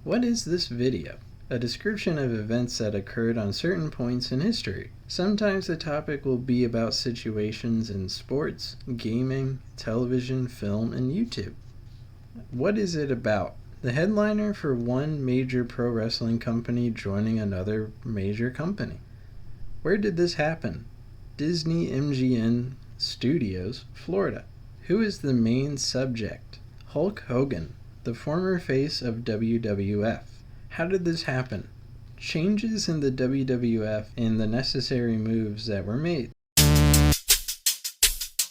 What is this video? A description of events that occurred on certain points in history. Sometimes the topic will be about situations in sports, gaming, television, film, and YouTube. What is it about? The headliner for one major pro wrestling company joining another major company. Where did this happen? Disney MGM Studios, Florida. Who is the main subject? Hulk Hogan, the former face of WWF. How did this happen? Changes in the WWF and the necessary moves that were made.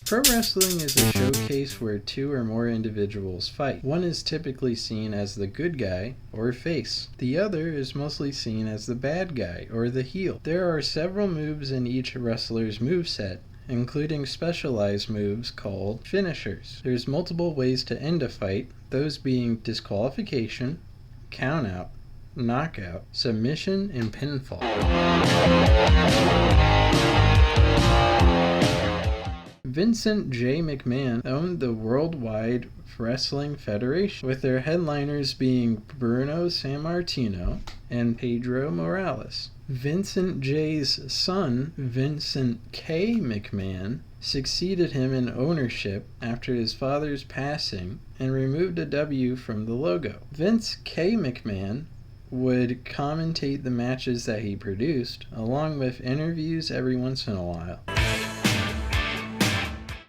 Pro wrestling is a showcase where two or more individuals fight. One is typically seen as the good guy or face. The other is mostly seen as the bad guy or the heel. There are several moves in each wrestler's moveset, including specialized moves called finishers. There's multiple ways to end a fight, those being disqualification, countout, knockout, submission, and pinfall. Vincent J. McMahon owned the Worldwide Wrestling Federation, with their headliners being Bruno Sammartino and Pedro Morales. Vincent J.'s son, Vincent K. McMahon, succeeded him in ownership after his father's passing and removed a W from the logo. Vince K. McMahon would commentate the matches that he produced, along with interviews every once in a while.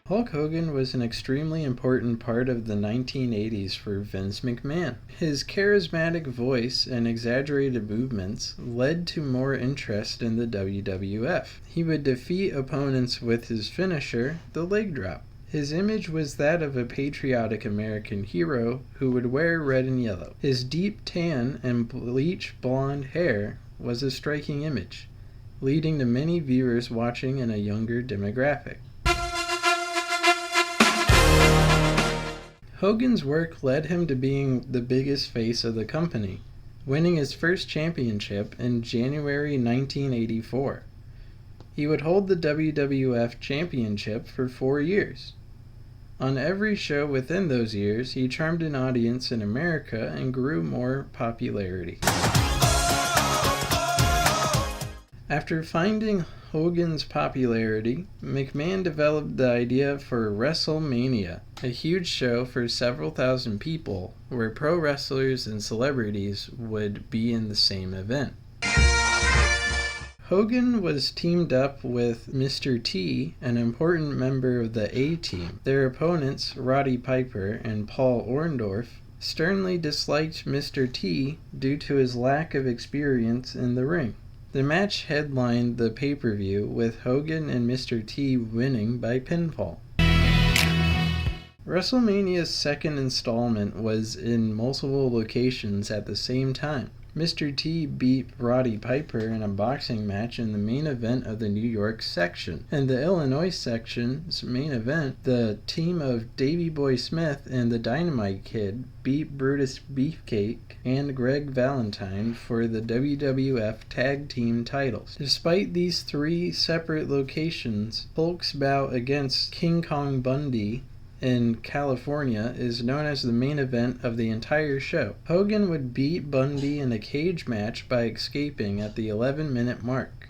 Hulk Hogan was an extremely important part of the 1980s for Vince McMahon. His charismatic voice and exaggerated movements led to more interest in the WWF. He would defeat opponents with his finisher, the leg drop. His image was that of a patriotic American hero who would wear red and yellow. His deep tan and bleach blonde hair was a striking image, leading to many viewers watching in a younger demographic. Hogan's work led him to being the biggest face of the company, winning his first championship in January 1984. He would hold the WWF Championship for 4 years. On every show within those years, he charmed an audience in America and grew more popularity. After finding Hogan's popularity, McMahon developed the idea for Wrestlemania, a huge show for several thousand people where pro wrestlers and celebrities would be in the same event. Hogan was teamed up with Mr. T, an important member of the A-Team. Their opponents, Roddy Piper and Paul Orndorff, sternly disliked Mr. T due to his lack of experience in the ring. The match headlined the pay-per-view, with Hogan and Mr. T winning by pinfall. WrestleMania's second installment was in multiple locations at the same time. Mr. T beat Roddy Piper in a boxing match in the main event of the New York section. In the Illinois section's main event, the team of Davey Boy Smith and the Dynamite Kid beat Brutus Beefcake and Greg Valentine for the WWF Tag Team titles. Despite these three separate locations, Hulk's bout against King Kong Bundy in California is known as the main event of the entire show. Hogan would beat Bundy in a cage match by escaping at the 11-minute mark.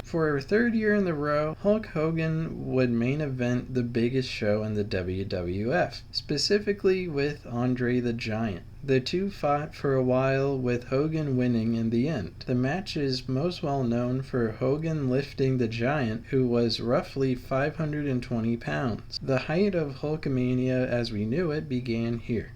For a third year in a row, Hulk Hogan would main event the biggest show in the WWF, specifically with Andre the Giant. The two fought for a while, with Hogan winning in the end. The match is most well known for Hogan lifting the Giant, who was roughly 520 pounds. The height of Hulkamania as we knew it began here.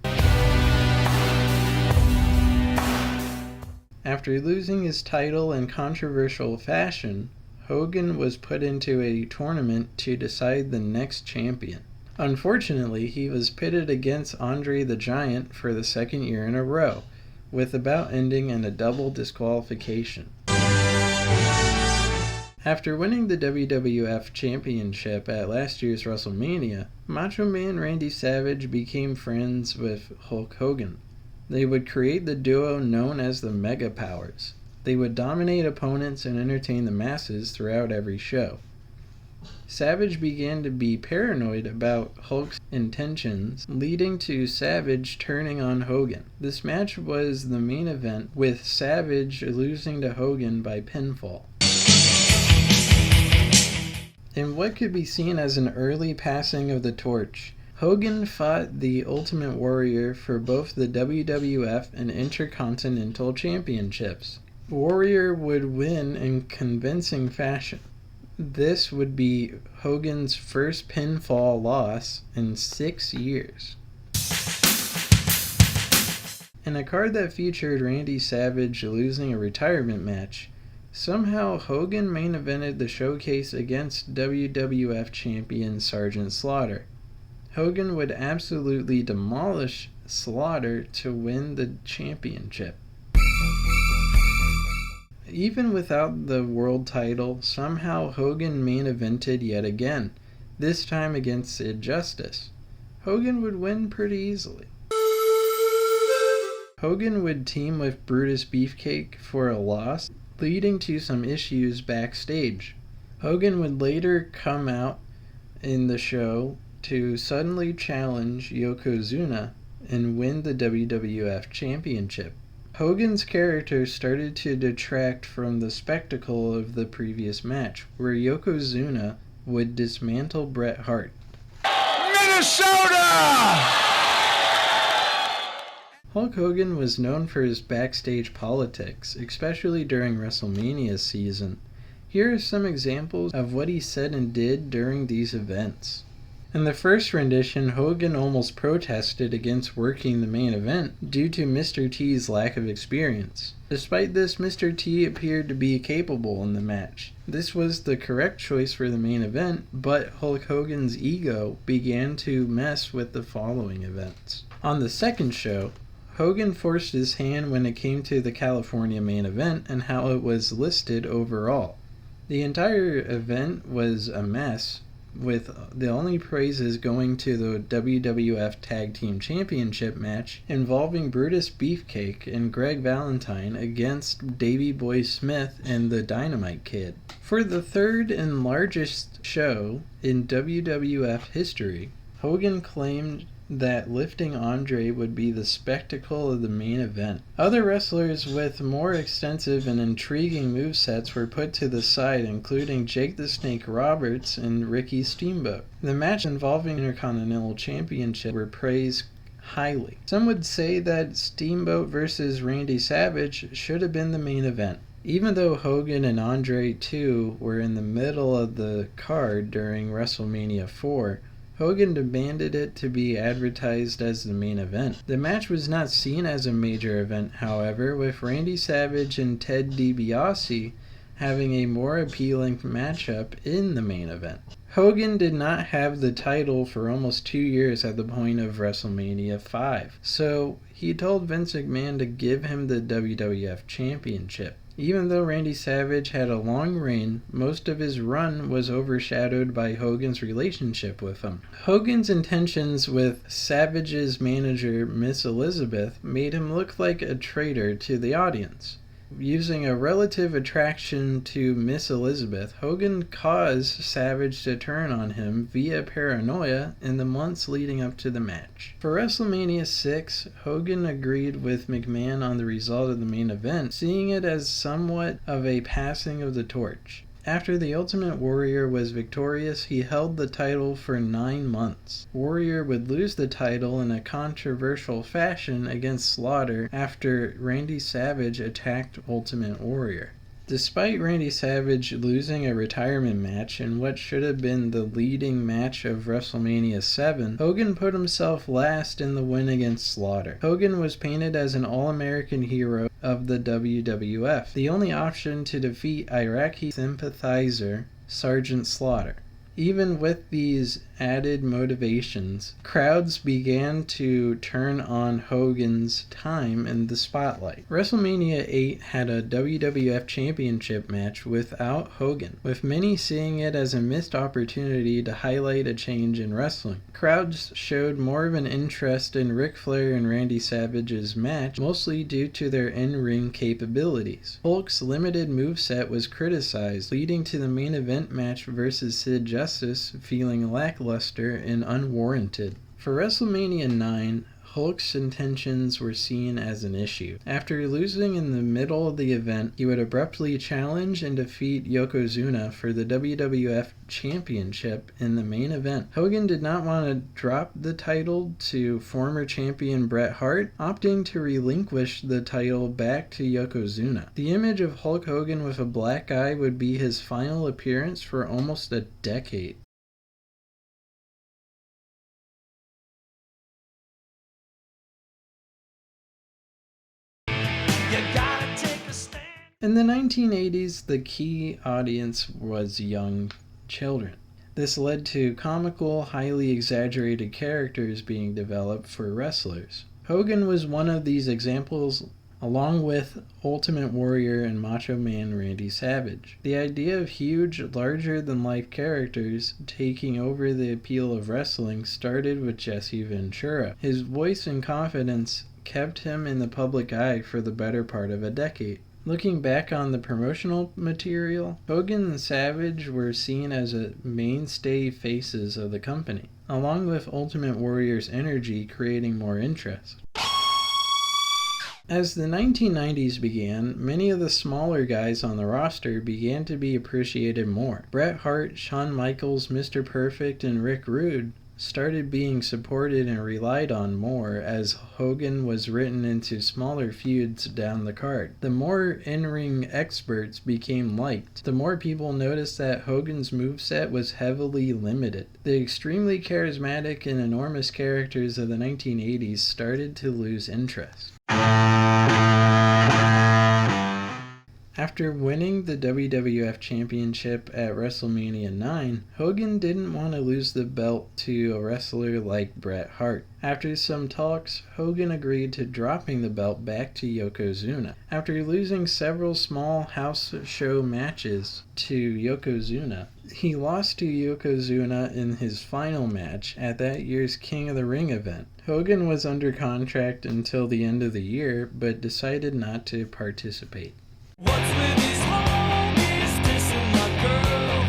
After losing his title in controversial fashion, Hogan was put into a tournament to decide the next champion. Unfortunately, he was pitted against Andre the Giant for the second year in a row, with the bout ending in a double disqualification. After winning the WWF Championship at last year's WrestleMania, Macho Man Randy Savage became friends with Hulk Hogan. They would create the duo known as the Mega Powers. They would dominate opponents and entertain the masses throughout every show. Savage began to be paranoid about Hulk's intentions, leading to Savage turning on Hogan. This match was the main event, with Savage losing to Hogan by pinfall. In what could be seen as an early passing of the torch, Hogan fought the Ultimate Warrior for both the WWF and Intercontinental Championships. Warrior would win in convincing fashion. This would be Hogan's first pinfall loss in 6 years. In a card that featured Randy Savage losing a retirement match, somehow Hogan main evented the showcase against WWF champion Sergeant Slaughter. Hogan would absolutely demolish Slaughter to win the championship. Even without the world title, somehow Hogan main evented yet again, this time against Sid Justice. Hogan would win pretty easily. Hogan would team with Brutus Beefcake for a loss, leading to some issues backstage. Hogan would later come out in the show to suddenly challenge Yokozuna and win the WWF Championship. Hogan's character started to detract from the spectacle of the previous match, where Yokozuna would dismantle Bret Hart. Minnesota! Hulk Hogan was known for his backstage politics, especially during WrestleMania season. Here are some examples of what he said and did during these events. In the first rendition, Hogan almost protested against working the main event due to Mr. T's lack of experience. Despite this, Mr. T appeared to be capable in the match. This was the correct choice for the main event, but Hulk Hogan's ego began to mess with the following events. On the second show, Hogan forced his hand when it came to the California main event and how it was listed overall. The entire event was a mess, with the only praises going to the WWF Tag Team Championship match involving Brutus Beefcake and Greg Valentine against Davey Boy Smith and the Dynamite Kid. For the third and largest show in WWF history, Hogan claimed that lifting Andre would be the spectacle of the main event. Other wrestlers with more extensive and intriguing movesets were put to the side, including Jake the Snake Roberts and Ricky Steamboat. The match involving Intercontinental Championship were praised highly. Some would say that Steamboat versus Randy Savage should have been the main event. Even though Hogan and Andre too were in the middle of the card during WrestleMania 4, Hogan demanded it to be advertised as the main event. The match was not seen as a major event, however, with Randy Savage and Ted DiBiase having a more appealing matchup in the main event. Hogan did not have the title for almost 2 years at the point of WrestleMania 5, so he told Vince McMahon to give him the WWF Championship. Even though Randy Savage had a long reign, most of his run was overshadowed by Hogan's relationship with him. Hogan's intentions with Savage's manager, Miss Elizabeth, made him look like a traitor to the audience. Using a relative attraction to Miss Elizabeth, Hogan caused Savage to turn on him via paranoia in the months leading up to the match. For WrestleMania 6, Hogan agreed with McMahon on the result of the main event, seeing it as somewhat of a passing of the torch. After the Ultimate Warrior was victorious, he held the title for 9 months. Warrior would lose the title in a controversial fashion against Slaughter after Randy Savage attacked Ultimate Warrior. Despite Randy Savage losing a retirement match in what should have been the leading match of WrestleMania 7, Hogan put himself last in the win against Slaughter. Hogan was painted as an all-American hero of the WWF, the only option to defeat Iraqi sympathizer Sergeant Slaughter. Even with these added motivations, crowds began to turn on Hogan's time in the spotlight. WrestleMania 8 had a WWF Championship match without Hogan, with many seeing it as a missed opportunity to highlight a change in wrestling. Crowds showed more of an interest in Ric Flair and Randy Savage's match, mostly due to their in-ring capabilities. Hulk's limited moveset was criticized, leading to the main event match versus Sid Justice feeling lackluster and unwarranted. For WrestleMania 9, Hulk's intentions were seen as an issue. After losing in the middle of the event, he would abruptly challenge and defeat Yokozuna for the WWF Championship in the main event. Hogan did not want to drop the title to former champion Bret Hart, opting to relinquish the title back to Yokozuna. The image of Hulk Hogan with a black eye would be his final appearance for almost a decade. In the 1980s, the key audience was young children. This led to comical, highly exaggerated characters being developed for wrestlers. Hogan was one of these examples, along with Ultimate Warrior and Macho Man Randy Savage. The idea of huge, larger-than-life characters taking over the appeal of wrestling started with Jesse Ventura. His voice and confidence kept him in the public eye for the better part of a decade. Looking back on the promotional material, Hogan and Savage were seen as mainstay faces of the company, along with Ultimate Warrior's energy creating more interest. As the 1990s began, many of the smaller guys on the roster began to be appreciated more. Bret Hart, Shawn Michaels, Mr. Perfect, and Rick Rude started being supported and relied on more as Hogan was written into smaller feuds down the card. The more in-ring experts became liked, the more people noticed that Hogan's moveset was heavily limited. The extremely charismatic and enormous characters of the 1980s started to lose interest. After winning the WWF Championship at WrestleMania 9, Hogan didn't want to lose the belt to a wrestler like Bret Hart. After some talks, Hogan agreed to dropping the belt back to Yokozuna. After losing several small house show matches to Yokozuna, he lost to Yokozuna in his final match at that year's King of the Ring event. Hogan was under contract until the end of the year, but decided not to participate. What's with these homies dissing my girl?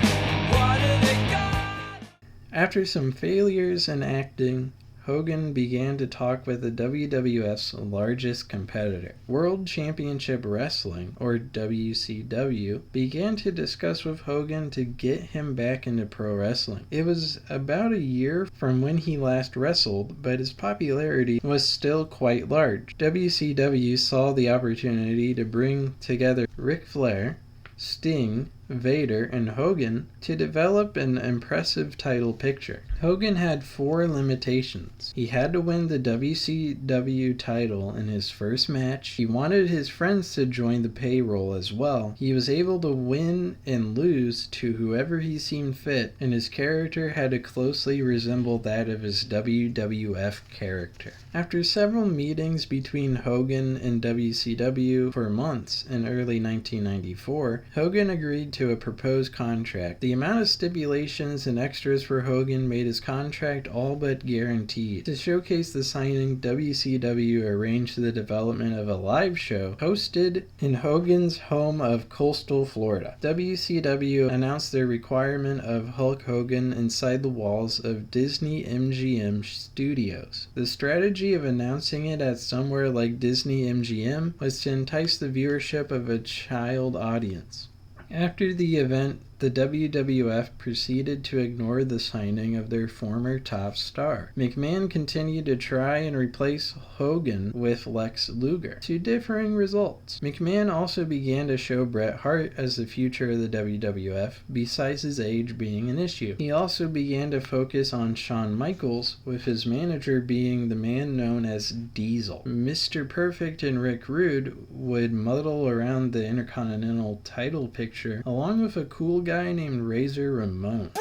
What do they got? After some failures in acting, Hogan began to talk with the WWF's largest competitor. World Championship Wrestling, or WCW, began to discuss with Hogan to get him back into pro wrestling. It was about a year from when he last wrestled, but his popularity was still quite large. WCW saw the opportunity to bring together Ric Flair, Sting, Vader, and Hogan to develop an impressive title picture. Hogan had 4 limitations. He had to win the WCW title in his first match. He wanted his friends to join the payroll as well. He was able to win and lose to whoever he seemed fit, and his character had to closely resemble that of his WWF character. After several meetings between Hogan and WCW for months in early 1994, Hogan agreed to a proposed contract. The amount of stipulations and extras for Hogan made his contract all but guaranteed. To showcase the signing, WCW arranged the development of a live show hosted in Hogan's home of Coastal Florida. WCW announced their requirement of Hulk Hogan inside the walls of Disney MGM Studios. The strategy of announcing it at somewhere like Disney MGM was to entice the viewership of a child audience. After the event, the WWF proceeded to ignore the signing of their former top star. McMahon continued to try and replace Hogan with Lex Luger, to differing results. McMahon also began to show Bret Hart as the future of the WWF, besides his age being an issue. He also began to focus on Shawn Michaels, with his manager being the man known as Diesel. Mr. Perfect and Rick Rude would muddle around the Intercontinental title picture, along with a cool guy named Razor Ramon.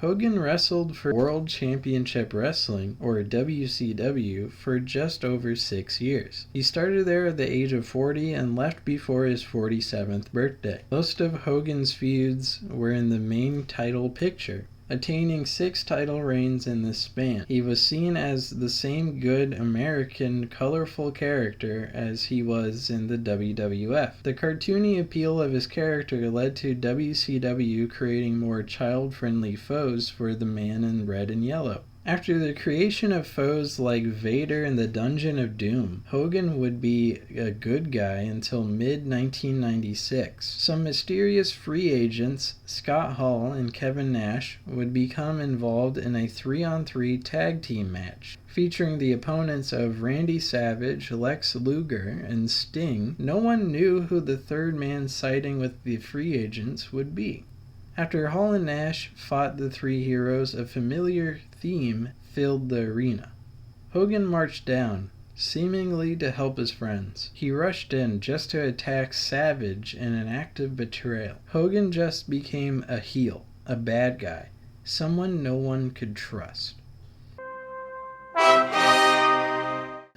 Hogan wrestled for World Championship Wrestling, or WCW, for just over 6 years. He started there at the age of 40 and left before his 47th birthday. Most of Hogan's feuds were in the main title picture, attaining 6 title reigns in this span. He was seen as the same good American colorful character as he was in the WWF. The cartoony appeal of his character led to WCW creating more child-friendly foes for the man in red and yellow. After the creation of foes like Vader and the Dungeon of Doom, Hogan would be a good guy until mid-1996. Some mysterious free agents, Scott Hall and Kevin Nash, would become involved in a 3-on-3 tag team match. Featuring the opponents of Randy Savage, Lex Luger, and Sting. No one knew who the third man siding with the free agents would be. After Hall and Nash fought the three heroes, a familiar theme filled the arena. Hogan marched down, seemingly to help his friends. He rushed in just to attack Savage in an act of betrayal. Hogan just became a heel, a bad guy, someone no one could trust.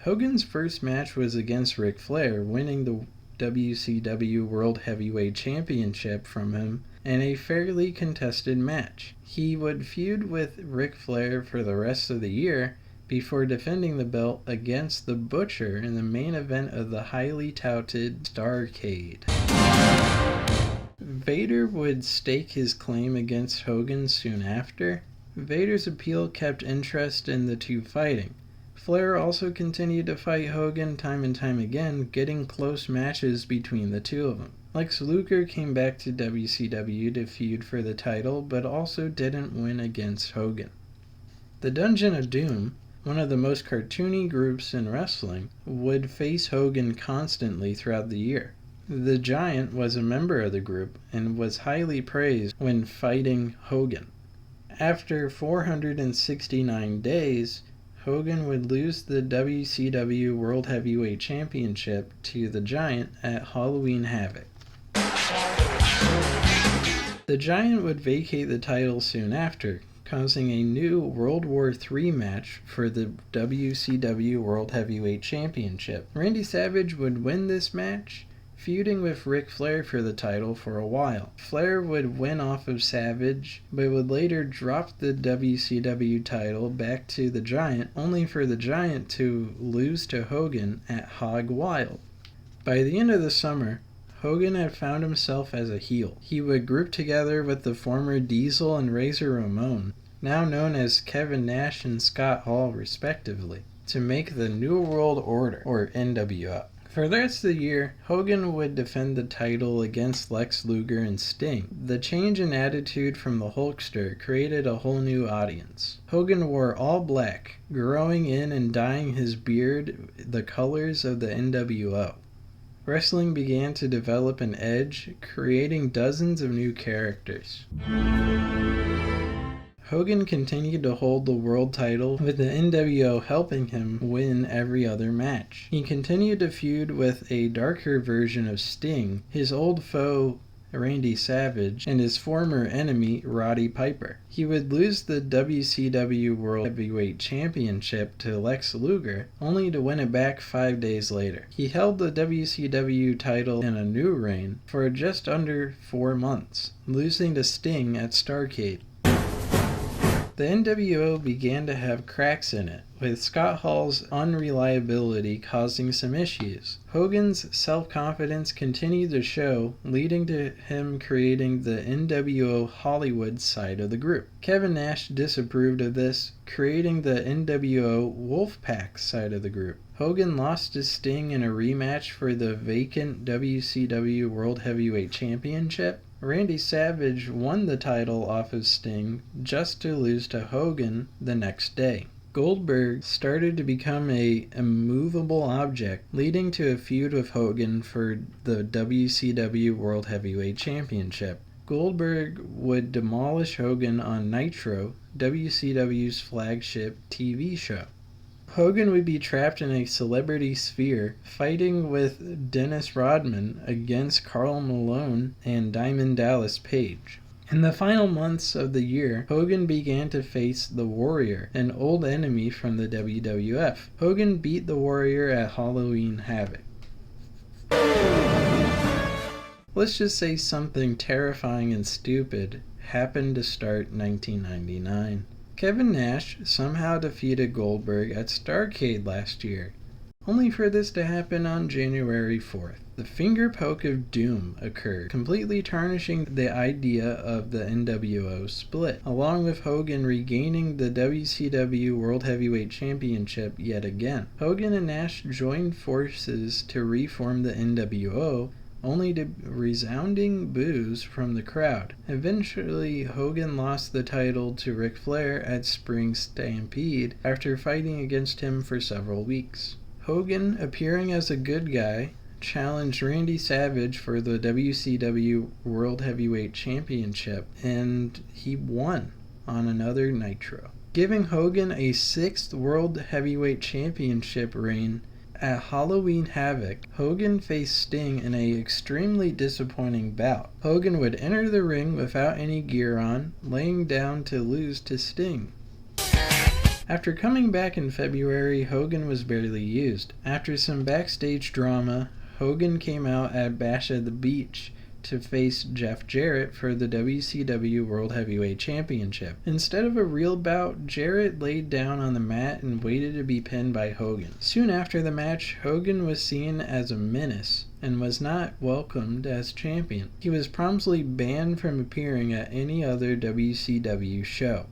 Hogan's first match was against Ric Flair, winning the WCW World Heavyweight Championship from him in a fairly contested match. He would feud with Ric Flair for the rest of the year before defending the belt against the Butcher in the main event of the highly touted Starrcade. Vader would stake his claim against Hogan soon after. Vader's appeal kept interest in the two fighting. Flair also continued to fight Hogan time and time again, getting close matches between the two of them. Lex Luger came back to WCW to feud for the title, but also didn't win against Hogan. The Dungeon of Doom, one of the most cartoony groups in wrestling, would face Hogan constantly throughout the year. The Giant was a member of the group and was highly praised when fighting Hogan. After 469 days, Hogan would lose the WCW World Heavyweight Championship to the Giant at Halloween Havoc. The Giant would vacate the title soon after, causing a new World War III match for the WCW World Heavyweight Championship. Randy Savage would win this match, feuding with Ric Flair for the title for a while. Flair would win off of Savage, but would later drop the WCW title back to the Giant, only for the Giant to lose to Hogan at Hog Wild. By the end of the summer, Hogan had found himself as a heel. He would group together with the former Diesel and Razor Ramon, now known as Kevin Nash and Scott Hall respectively, to make the New World Order, or NWO. For the rest of the year, Hogan would defend the title against Lex Luger and Sting. The change in attitude from the Hulkster created a whole new audience. Hogan wore all black, growing in and dyeing his beard the colors of the NWO. Wrestling began to develop an edge, creating dozens of new characters. Hogan continued to hold the world title, with the NWO helping him win every other match. He continued to feud with a darker version of Sting, his old foe Randy Savage, and his former enemy Roddy Piper. He would lose the WCW World Heavyweight Championship to Lex Luger, only to win it back 5 days later. He held the WCW title in a new reign for just under 4 months, losing to Sting at Starrcade. The NWO began to have cracks in it, with Scott Hall's unreliability causing some issues. Hogan's self-confidence continued to show, leading to him creating the NWO Hollywood side of the group. Kevin Nash disapproved of this, creating the NWO Wolfpack side of the group. Hogan lost to Sting in a rematch for the vacant WCW World Heavyweight Championship. Randy Savage won the title off of Sting just to lose to Hogan the next day. Goldberg started to become an immovable object, leading to a feud with Hogan for the WCW World Heavyweight Championship. Goldberg would demolish Hogan on Nitro, WCW's flagship TV show. Hogan would be trapped in a celebrity sphere, fighting with Dennis Rodman against Karl Malone and Diamond Dallas Page. In the final months of the year, Hogan began to face The Warrior, an old enemy from the WWF. Hogan beat The Warrior at Halloween Havoc. Let's just say something terrifying and stupid happened to start 1999. Kevin Nash somehow defeated Goldberg at Starrcade last year, only for this to happen on January 4th. The finger poke of doom occurred, completely tarnishing the idea of the NWO split, along with Hogan regaining the WCW World Heavyweight Championship yet again. Hogan and Nash joined forces to reform the NWO, only to resounding boos from the crowd. Eventually, Hogan lost the title to Ric Flair at Spring Stampede after fighting against him for several weeks. Hogan, appearing as a good guy, challenged Randy Savage for the WCW World Heavyweight Championship, and he won on another Nitro, giving Hogan a 6th World Heavyweight Championship reign. At Halloween Havoc, Hogan faced Sting in an extremely disappointing bout. Hogan would enter the ring without any gear on, laying down to lose to Sting. After coming back in February, Hogan was barely used. After some backstage drama, Hogan came out at Bash at the Beach to face Jeff Jarrett for the WCW World Heavyweight Championship. Instead of a real bout, Jarrett laid down on the mat and waited to be pinned by Hogan. Soon after the match, Hogan was seen as a menace and was not welcomed as champion. He was promptly banned from appearing at any other WCW show.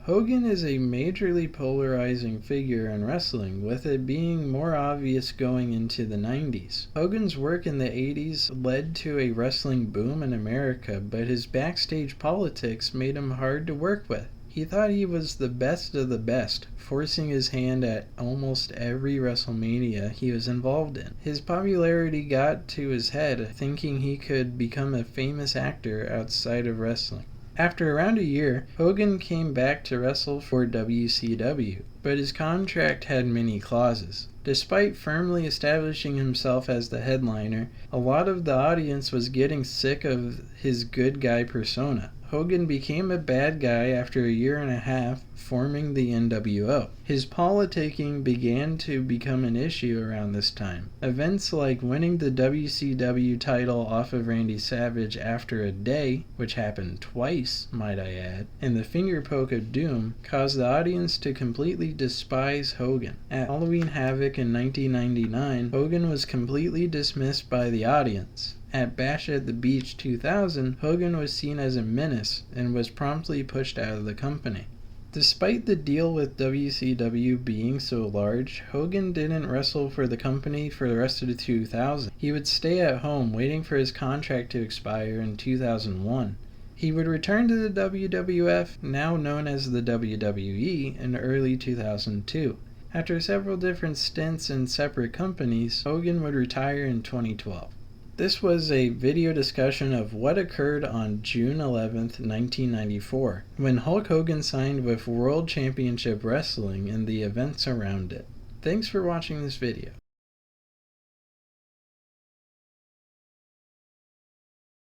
Hogan is a majorly polarizing figure in wrestling, with it being more obvious going into the 90s. Hogan's work in the 80s led to a wrestling boom in America, but his backstage politics made him hard to work with. He thought he was the best of the best, forcing his hand at almost every Wrestlemania he was involved in. His popularity got to his head, thinking he could become a famous actor outside of wrestling. After around a year, Hogan came back to wrestle for WCW, but his contract had many clauses. Despite firmly establishing himself as the headliner, a lot of the audience was getting sick of his good guy persona. Hogan became a bad guy after a year and a half forming the NWO. His politicking began to become an issue around this time. Events like winning the WCW title off of Randy Savage after a day, which happened twice, might I add, and the finger poke of doom caused the audience to completely despise Hogan. At Halloween Havoc in 1999, Hogan was completely dismissed by the audience. At Bash at the Beach 2000, Hogan was seen as a menace and was promptly pushed out of the company. Despite the deal with WCW being so large, Hogan didn't wrestle for the company for the rest of the 2000s. He would stay at home waiting for his contract to expire in 2001. He would return to the WWF, now known as the WWE, in early 2002. After several different stints in separate companies, Hogan would retire in 2012. This was a video discussion of what occurred on June 11th, 1994, when Hulk Hogan signed with World Championship Wrestling and the events around it. Thanks for watching this video.